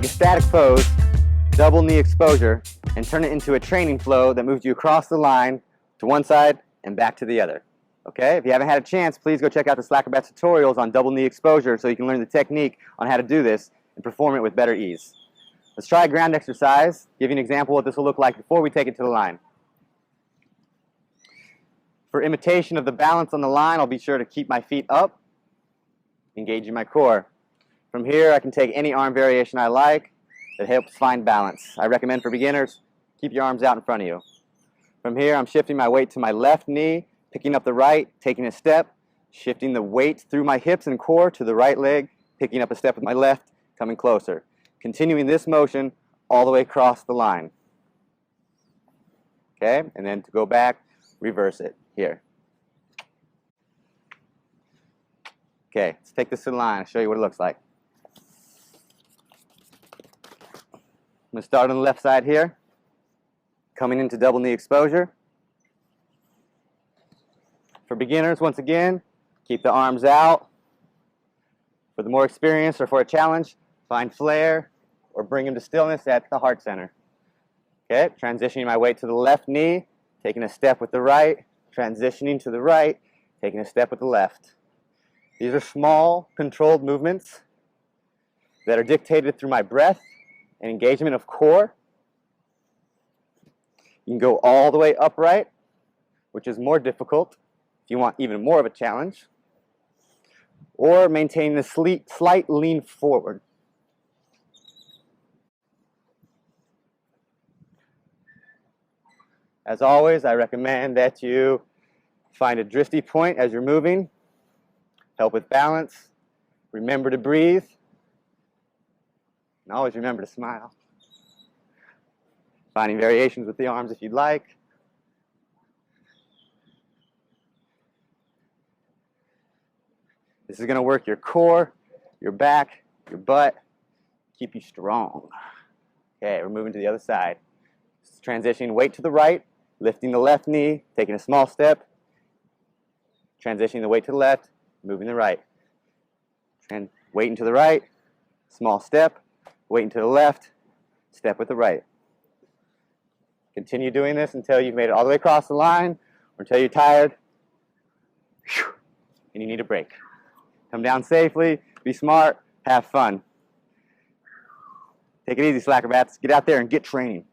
take a static pose, double knee exposure, and turn it into a training flow that moves you across the line to one side and back to the other. Okay? If you haven't had a chance, please go check out the SLACKROBATS tutorials on double knee exposure so you can learn the technique on how to do this and perform it with better ease. Let's try a ground exercise. Give you an example of what this will look like before we take it to the line. For imitation of the balance on the line, I'll be sure to keep my feet up, engaging my core. From here, I can take any arm variation I like that helps find balance. I recommend for beginners, keep your arms out in front of you. From here, I'm shifting my weight to my left knee, picking up the right, taking a step, shifting the weight through my hips and core to the right leg, picking up a step with my left, coming closer. Continuing this motion all the way across the line. Okay, and then to go back, reverse it here. Okay, let's take this to the line and show you what it looks like. I'm going to start on the left side here, coming into double knee exposure. For beginners, once again, keep the arms out. For the more experienced or for a challenge, find flare or bring them to stillness at the heart center. Okay, transitioning my weight to the left knee, taking a step with the right, transitioning to the right, taking a step with the left. These are small, controlled movements that are dictated through my breath and engagement of core. You can go all the way upright, which is more difficult if you want even more of a challenge, or maintain the slight lean forward. As always, I recommend that you find a drifty point as you're moving, help with balance, remember to breathe, and always remember to smile. Finding variations with the arms if you'd like. This is going to work your core, your back, your butt, keep you strong. Okay, we're moving to the other side. Transitioning weight to the right, lifting the left knee, taking a small step, transitioning the weight to the left, moving the right. Weighting to the right, small step, weighting to the left, step with the right. Continue doing this until you've made it all the way across the line, or until you're tired, and you need a break. Come down safely, be smart, have fun. Take it easy, SLACKROBATS. Get out there and get training.